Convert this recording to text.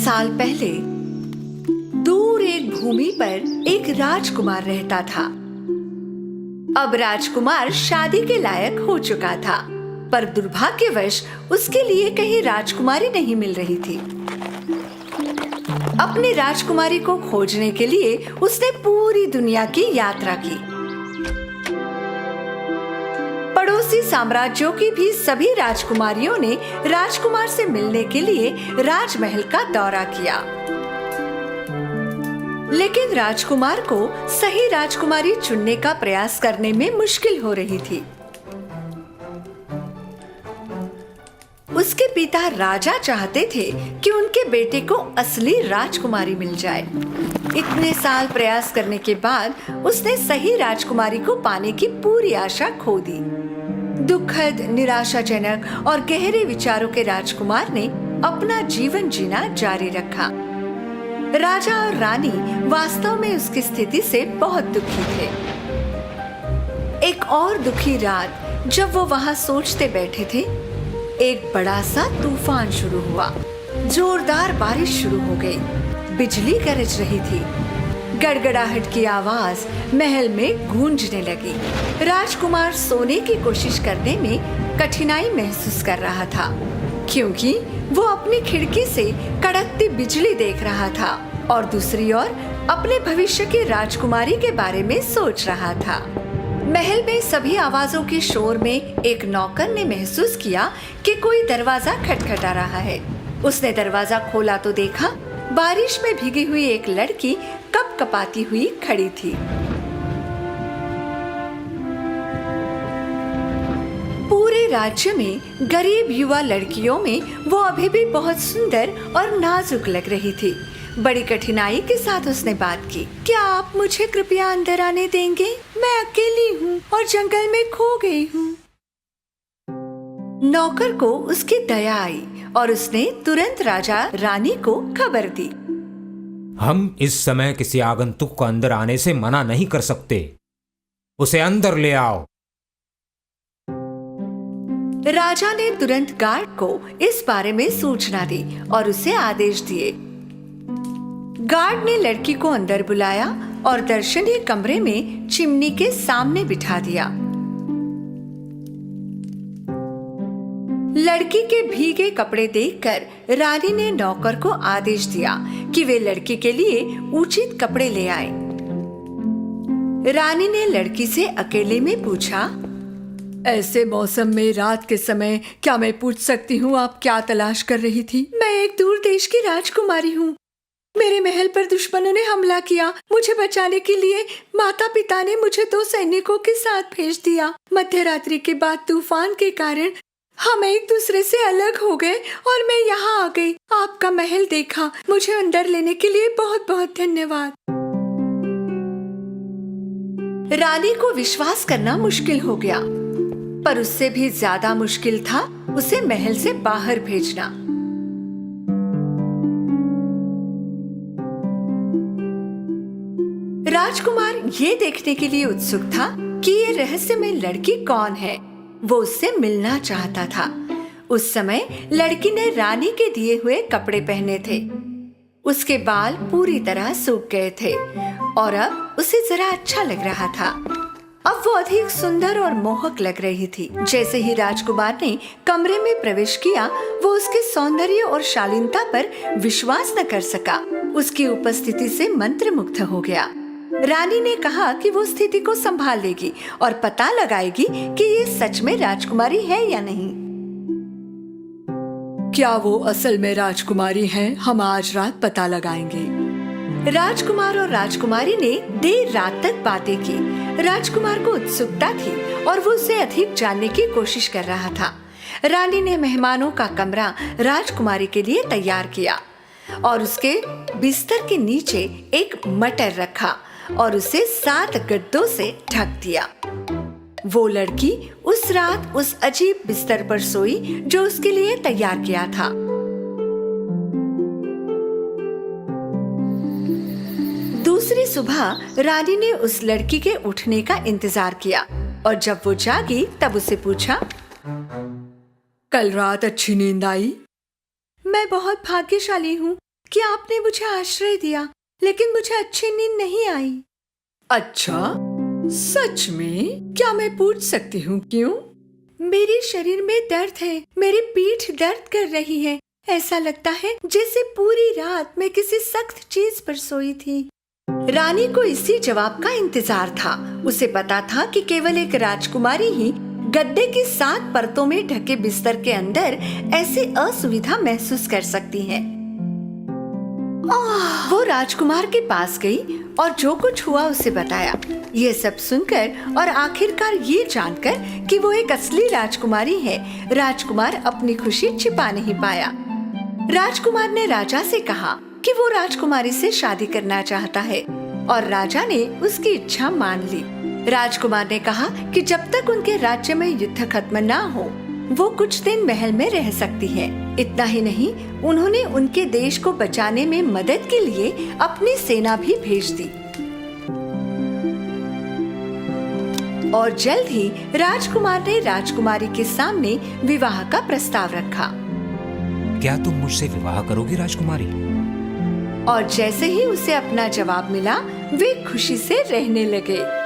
साल पहले दूर एक भूमि पर एक राजकुमार रहता था। अब राजकुमार शादी के लायक हो चुका था, पर दुर्भाग्यवश उसके लिए कहीं राजकुमारी नहीं मिल रही थी। अपनी राजकुमारी को खोजने के लिए उसने पूरी दुनिया की यात्रा की। पड़ोसी साम्राज्यों की भी सभी राजकुमारियों ने राजकुमार से मिलने के लिए राजमहल का दौरा किया, लेकिन राजकुमार को सही राजकुमारी चुनने का प्रयास करने में मुश्किल हो रही थी। उसके पिता राजा चाहते थे कि उनके बेटे को असली राजकुमारी मिल जाए। इतने साल प्रयास करने के बाद उसने सही राजकुमारी को पाने की पूरी आशा खो दी। दुखद, निराशाजनक और गहरे विचारों के राजकुमार ने अपना जीवन जीना जारी रखा। राजा और रानी वास्तव में उसकी स्थिति से बहुत दुखी थे। एक और दुखी रात जब वो वहाँ सोचते बैठे थे, एक बड़ा सा तूफान शुरू हुआ। जोरदार बारिश शुरू हो गई, बिजली गरज रही थी, गड़गड़ाहट की आवाज महल में गूंजने लगी। राजकुमार सोने की कोशिश करने में कठिनाई महसूस कर रहा था, क्योंकि वो अपनी खिड़की से कड़कती बिजली देख रहा था और दूसरी ओर अपने भविष्य की राजकुमारी के बारे में सोच रहा था। महल में सभी आवाजों के शोर में एक नौकर ने महसूस किया कि कोई दरवाजा खटखटा रहा है। उसने दरवाजा खोला तो देखा बारिश में भीगी हुई एक लड़की कपकपाती हुई खड़ी थी। पूरे राज्य में गरीब युवा लड़कियों में वो अभी भी बहुत सुंदर और नाजुक लग रही थी। बड़ी कठिनाई के साथ उसने बात की। क्या आप मुझे कृपया अंदर आने देंगे? मैं अकेली हूँ और जंगल में खो गई हूँ। नौकर को उसकी दया आई और उसने तुरंत राजा रानी को खबर दी। हम इस समय किसी आगंतुक को अंदर आने से मना नहीं कर सकते। उसे अंदर ले आओ। राजा ने तुरंत गार्ड को इस बारे में सूचना दी और उसे आदेश दिए। गार्ड ने लड़की को अंदर बुलाया और दर्शनीय कमरे में चिमनी के सामने बिठा दिया। लड़की के भीगे कपड़े देखकर रानी ने नौकर को आदेश दिया कि वे लड़की के लिए उचित कपड़े ले आए। रानी ने लड़की से अकेले में पूछा, ऐसे मौसम में रात के समय क्या मैं पूछ सकती हूँ आप क्या तलाश कर रही थी? मैं एक दूर देश की राजकुमारी हूँ। मेरे महल पर दुश्मनों ने हमला किया। मुझे बचाने के लिए माता पिता ने मुझे 2 सैनिकों के साथ भेज दिया। मध्य रात्रि के बाद तूफान के कारण हम एक दूसरे से अलग हो गए और मैं यहाँ आ गई। आपका महल देखा। मुझे अंदर लेने के लिए बहुत बहुत धन्यवाद। रानी को विश्वास करना मुश्किल हो गया, पर उससे भी ज्यादा मुश्किल था उसे महल से बाहर भेजना। राजकुमार ये देखने के लिए उत्सुक था कि ये रहस्यमय लड़की कौन है। वो उससे मिलना चाहता था। उस समय लड़की ने रानी के दिए हुए कपड़े पहने थे। उसके बाल पूरी तरह सूख गए थे और अब उसे जरा अच्छा लग रहा था। अब वो अधिक सुंदर और मोहक लग रही थी। जैसे ही राजकुमार ने कमरे में प्रवेश किया, वो उसके सौंदर्य और शालीनता पर विश्वास न कर सका। उसकी उपस्थिति से मंत्रमुग्ध हो गया। रानी ने कहा कि वो स्थिति को संभाल लेगी और पता लगाएगी कि ये सच में राजकुमारी है या नहीं। क्या वो असल में राजकुमारी है? हम आज रात पता लगाएंगे। राजकुमार और राजकुमारी ने देर रात तक बातें की। राजकुमार को उत्सुकता थी और वो उसे अधिक जानने की कोशिश कर रहा था। रानी ने मेहमानों का कमरा राजकुमारी के लिए तैयार किया और उसके बिस्तर के नीचे एक मटर रखा और उसे 7 गद्दों से ढक दिया। वो लड़की उस रात उस अजीब बिस्तर पर सोई जो उसके लिए तैयार किया था। दूसरी सुबह रानी ने उस लड़की के उठने का इंतजार किया और जब वो जागी तब उसे पूछा, कल रात अच्छी नींद आई? मैं बहुत भाग्यशाली हूँ। कि आपने मुझे आश्रय दिया, लेकिन मुझे अच्छी नींद नहीं आई। अच्छा, सच में? क्या मैं पूछ सकती हूँ क्यों? मेरे शरीर में दर्द है, मेरी पीठ दर्द कर रही है। ऐसा लगता है जैसे पूरी रात मैं किसी सख्त चीज पर सोई थी। रानी को इसी जवाब का इंतजार था। उसे पता था कि केवल एक राजकुमारी ही गद्दे की 7 परतों में ढके बिस्तर के अंदर ऐसी असुविधा महसूस कर सकती है। वो राजकुमार के पास गई और जो कुछ हुआ उसे बताया। ये सब सुनकर और आखिरकार ये जानकर कि वो एक असली राजकुमारी है, राजकुमार अपनी खुशी छिपा नहीं पाया। राजकुमार ने राजा से कहा कि वो राजकुमारी से शादी करना चाहता है और राजा ने उसकी इच्छा मान ली। राजकुमार ने कहा कि जब तक उनके राज्य में युद्ध खत्म ना हो, वो कुछ दिन महल में रह सकती है। इतना ही नहीं, उन्होंने उनके देश को बचाने में मदद के लिए अपनी सेना भी भेज दी। और जल्द ही राजकुमार ने राजकुमारी के सामने विवाह का प्रस्ताव रखा। क्या तुम मुझसे विवाह करोगी राजकुमारी? और जैसे ही उसे अपना जवाब मिला, वे खुशी से रहने लगे।